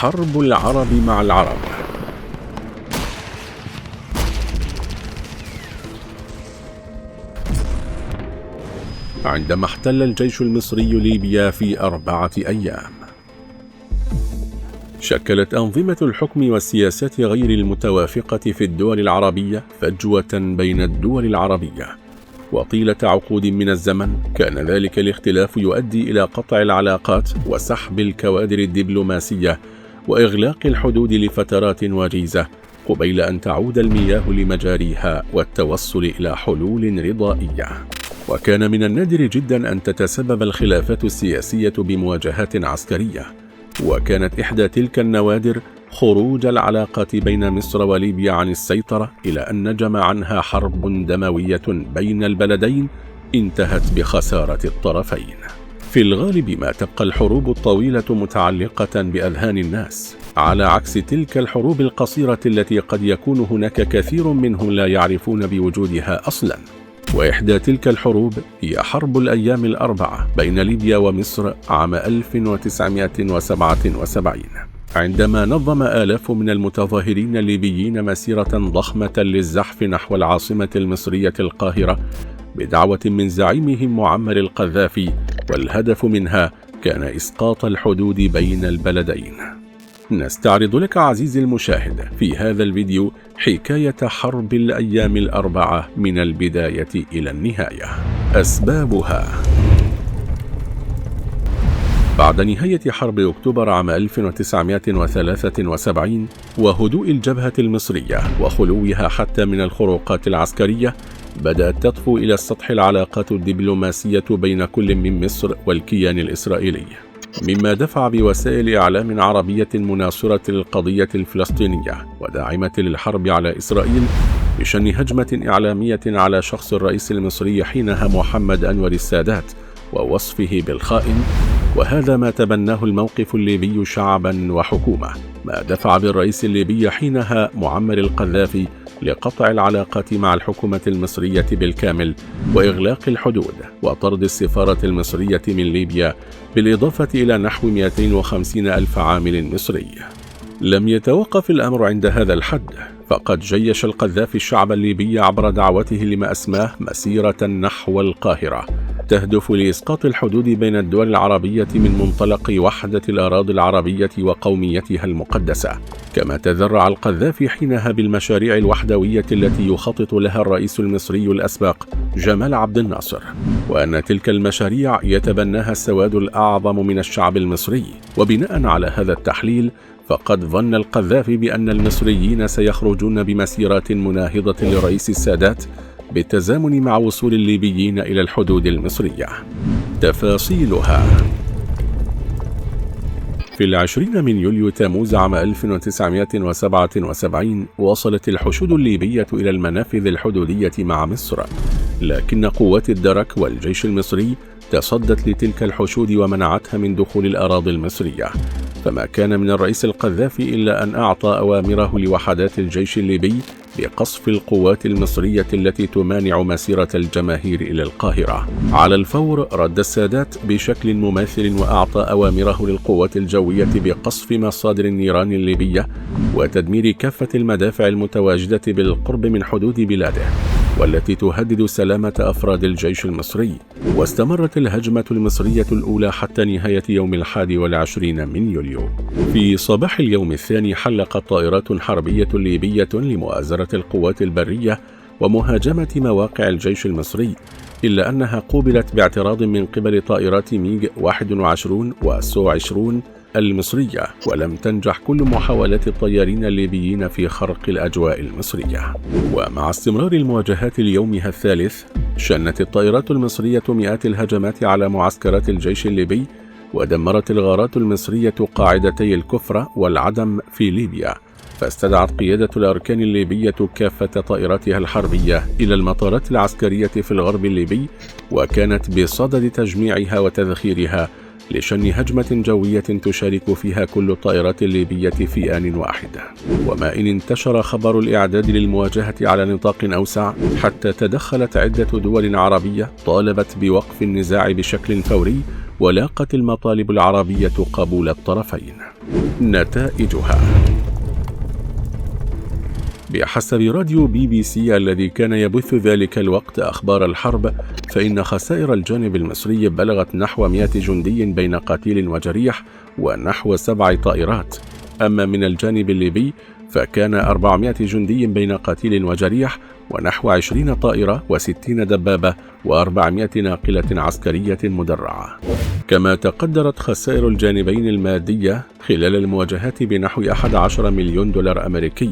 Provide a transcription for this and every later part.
حرب العرب مع العرب. عندما احتل الجيش المصري ليبيا في 4 أيام، شكلت أنظمة الحكم والسياسات غير المتوافقة في الدول العربية فجوة بين الدول العربية، وطيلة عقود من الزمن كان ذلك الاختلاف يؤدي إلى قطع العلاقات وسحب الكوادر الدبلوماسية وإغلاق الحدود لفترات وجيزة، قبيل أن تعود المياه لمجاريها والتوصل إلى حلول رضائية. وكان من النادر جدا أن تتسبب الخلافات السياسية بمواجهات عسكرية، وكانت إحدى تلك النوادر خروج العلاقات بين مصر وليبيا عن السيطرة، إلى أن نجم عنها حرب دموية بين البلدين انتهت بخسارة الطرفين. في الغالب ما تبقى الحروب الطويلة متعلقة بأذهان الناس، على عكس تلك الحروب القصيرة التي قد يكون هناك كثير منهم لا يعرفون بوجودها أصلا. وإحدى تلك الحروب هي حرب الأيام ال4 بين ليبيا ومصر عام 1977، عندما نظم آلاف من المتظاهرين الليبيين مسيرة ضخمة للزحف نحو العاصمة المصرية القاهرة بدعوة من زعيمهم معمر القذافي، والهدف منها كان إسقاط الحدود بين البلدين. نستعرض لك عزيزي المشاهد في هذا الفيديو حكاية حرب الأيام ال4 من البداية إلى النهاية. أسبابها: بعد نهاية حرب أكتوبر عام 1973 وهدوء الجبهة المصرية وخلوها حتى من الخروقات العسكرية، بدأت تطفو إلى السطح العلاقات الدبلوماسية بين كل من مصر والكيان الإسرائيلي، مما دفع بوسائل إعلام عربية مناصرة للقضية الفلسطينية وداعمة للحرب على إسرائيل بشن هجمة إعلامية على شخص الرئيس المصري حينها محمد أنور السادات ووصفه بالخائن، وهذا ما تبناه الموقف الليبي شعبا وحكومة، ما دفع بالرئيس الليبي حينها معمر القذافي لقطع العلاقات مع الحكومة المصرية بالكامل وإغلاق الحدود وطرد السفارة المصرية من ليبيا، بالإضافة إلى نحو 250 ألف عامل مصري. لم يتوقف الأمر عند هذا الحد، فقد جيش القذافي الشعب الليبي عبر دعوته لما أسماه مسيرة نحو القاهرة، تهدف لإسقاط الحدود بين الدول العربية من منطلق وحدة الأراضي العربية وقوميتها المقدسة. كما تذرع القذافي حينها بالمشاريع الوحدوية التي يخطط لها الرئيس المصري الأسبق جمال عبد الناصر، وأن تلك المشاريع يتبناها السواد الأعظم من الشعب المصري. وبناء على هذا التحليل، فقد ظن القذافي بأن المصريين سيخرجون بمسيرات مناهضة لرئيس السادات بالتزامن مع وصول الليبيين إلى الحدود المصرية. تفاصيلها: في 20 من يوليو تموز عام 1977 وصلت الحشود الليبية إلى المنافذ الحدودية مع مصر، لكن قوات الدرك والجيش المصري تصدت لتلك الحشود ومنعتها من دخول الأراضي المصرية، فما كان من الرئيس القذافي إلا أن أعطى أوامره لوحدات الجيش الليبي بقصف القوات المصرية التي تمانع مسيرة الجماهير إلى القاهرة. على الفور رد السادات بشكل مماثل وأعطى أوامره للقوات الجوية بقصف مصادر النيران الليبية وتدمير كافة المدافع المتواجدة بالقرب من حدود بلاده والتي تهدد سلامة أفراد الجيش المصري. واستمرت الهجمة المصرية الأولى حتى نهاية يوم 21 من يوليو. في صباح اليوم الثاني حلقت طائرات حربية ليبية لمؤازرة القوات البرية ومهاجمة مواقع الجيش المصري، إلا أنها قوبلت باعتراض من قبل طائرات ميج 21 وسو 20 المصرية، ولم تنجح كل محاولات الطيارين الليبيين في خرق الأجواء المصرية. ومع استمرار المواجهات ليومها الثالث، شنت الطائرات المصرية مئات الهجمات على معسكرات الجيش الليبي، ودمرت الغارات المصرية قاعدتي الكفرة والعدم في ليبيا، فاستدعت قيادة الأركان الليبية كافة طائراتها الحربية إلى المطارات العسكرية في الغرب الليبي، وكانت بصدد تجميعها وتذخيرها لشن هجمة جوية تشارك فيها كل الطائرات الليبية في آن واحد. وما إن انتشر خبر الإعداد للمواجهة على نطاق أوسع، حتى تدخلت عدة دول عربية طالبت بوقف النزاع بشكل فوري، ولاقت المطالب العربية قبول الطرفين. نتائجها. بحسب راديو BBC الذي كان يبث ذلك الوقت أخبار الحرب، فإن خسائر الجانب المصري بلغت نحو 100 جندي بين قتيل وجريح ونحو 7 طائرات. أما من الجانب الليبي فكان 400 جندي بين قتيل وجريح ونحو 20 طائرة و60 دبابة و400 ناقلة عسكرية مدرعة. كما تقدرت خسائر الجانبين المادية خلال المواجهات بنحو 11 مليون دولار أمريكي،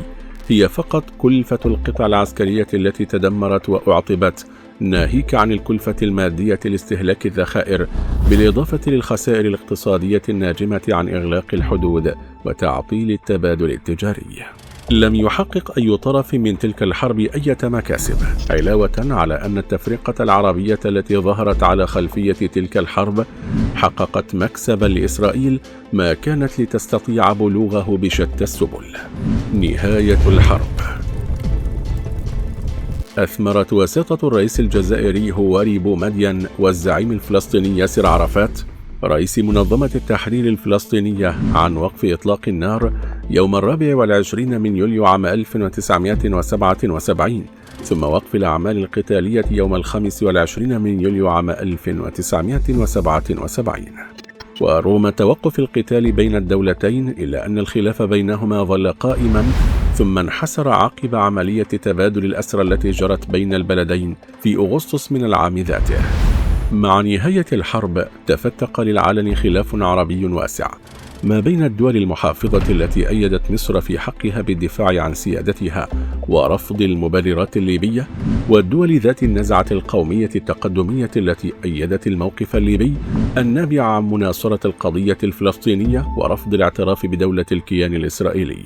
هي فقط كلفة القطع العسكرية التي تدمرت وأعطبت، ناهيك عن الكلفة المادية لاستهلاك الذخائر، بالإضافة للخسائر الاقتصادية الناجمة عن إغلاق الحدود وتعطيل التبادل التجاري. لم يحقق أي طرف من تلك الحرب أي مكاسب، علاوة على أن التفرقة العربية التي ظهرت على خلفية تلك الحرب حققت مكسبا لإسرائيل ما كانت لتستطيع بلوغه بشتى السبل. نهاية الحرب. أثمرت وساطة الرئيس الجزائري هواري بومدين والزعيم الفلسطيني ياسر عرفات رئيس منظمة التحرير الفلسطينية عن وقف إطلاق النار يوم 24 من يوليو عام 1977، ثم وقف الأعمال القتالية يوم 25 من يوليو عام 1977. ورغم توقف القتال بين الدولتين إلا أن الخلاف بينهما ظل قائما، ثم انحسر عقب عملية تبادل الأسرى التي جرت بين البلدين في أغسطس من العام ذاته. مع نهاية الحرب تفتق للعلن خلاف عربي واسع ما بين الدول المحافظة التي أيدت مصر في حقها بالدفاع عن سيادتها ورفض المبررات الليبية، والدول ذات النزعة القومية التقدمية التي أيدت الموقف الليبي النابع عن مناصرة القضية الفلسطينية ورفض الاعتراف بدولة الكيان الإسرائيلي.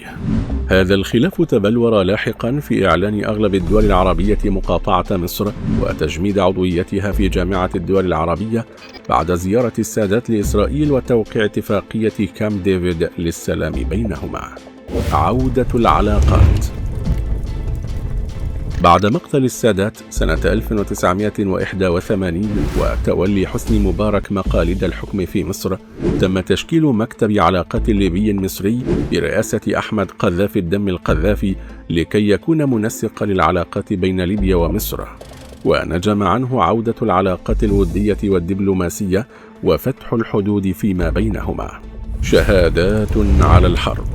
هذا الخلاف تبلور لاحقا في إعلان أغلب الدول العربية مقاطعة مصر وتجميد عضويتها في جامعة الدول العربية بعد زيارة السادات لإسرائيل وتوقيع اتفاقية كامب ديفيد للسلام بينهما. عودة العلاقات. بعد مقتل السادات سنة 1981 وتولي حسني مبارك مقاليد الحكم في مصر، تم تشكيل مكتب علاقات ليبي مصري برئاسة أحمد قذافي الدم القذافي لكي يكون منسقا للعلاقات بين ليبيا ومصر، ونجم عنه عودة العلاقات الودية والدبلوماسية وفتح الحدود فيما بينهما. شهادات على الحرب.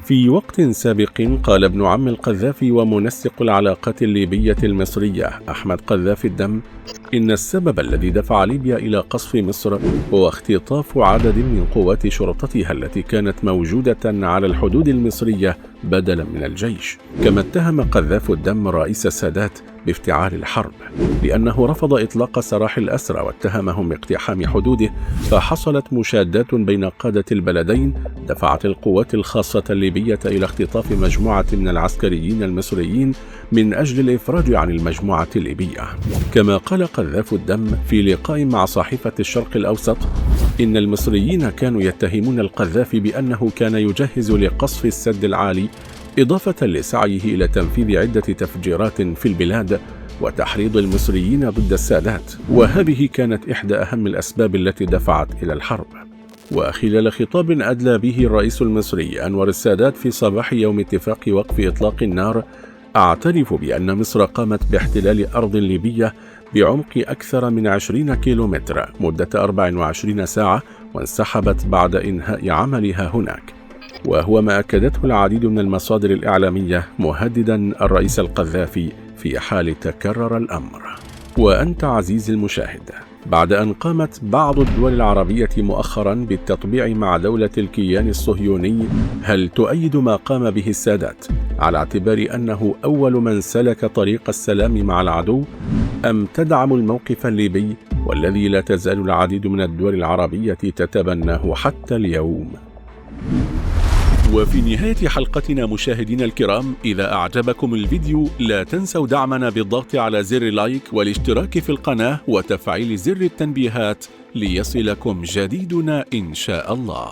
في وقت سابق قال ابن عم القذافي ومنسق العلاقات الليبية المصرية أحمد قذافي الدم إن السبب الذي دفع ليبيا إلى قصف مصر هو اختطاف عدد من قوات شرطتها التي كانت موجودة على الحدود المصرية بدلا من الجيش. كما اتهم قذافي الدم رئيس السادات بافتعال الحرب لأنه رفض إطلاق سراح الأسرى واتهمهم باقتحام حدوده، فحصلت مشادات بين قادة البلدين دفعت القوات الخاصة الليبية إلى اختطاف مجموعة من العسكريين المصريين من أجل الإفراج عن المجموعة الليبية. كما قال قذافي الدم في لقاء مع صحيفة الشرق الأوسط إن المصريين كانوا يتهمون القذافي بأنه كان يجهز لقصف السد العالي، إضافة لسعيه إلى تنفيذ عدة تفجيرات في البلاد وتحريض المصريين ضد السادات، وهذه كانت إحدى أهم الأسباب التي دفعت إلى الحرب. وخلال خطاب أدلى به الرئيس المصري أنور السادات في صباح يوم اتفاق وقف إطلاق النار: أعترف بأن مصر قامت باحتلال أرض ليبية بعمق أكثر من 20 كيلومتر مدة 24 ساعة وانسحبت بعد إنهاء عملها هناك، وهو ما أكدته العديد من المصادر الإعلامية مهددا الرئيس القذافي في حال تكرر الأمر. وأنت عزيزي المشاهد، بعد أن قامت بعض الدول العربية مؤخرا بالتطبيع مع دولة الكيان الصهيوني، هل تؤيد ما قام به السادات على اعتبار أنه أول من سلك طريق السلام مع العدو، أم تدعم الموقف الليبي والذي لا تزال العديد من الدول العربية تتبناه حتى اليوم؟ وفي نهاية حلقتنا مشاهدينا الكرام، إذا أعجبكم الفيديو لا تنسوا دعمنا بالضغط على زر لايك والاشتراك في القناة وتفعيل زر التنبيهات ليصلكم جديدنا إن شاء الله.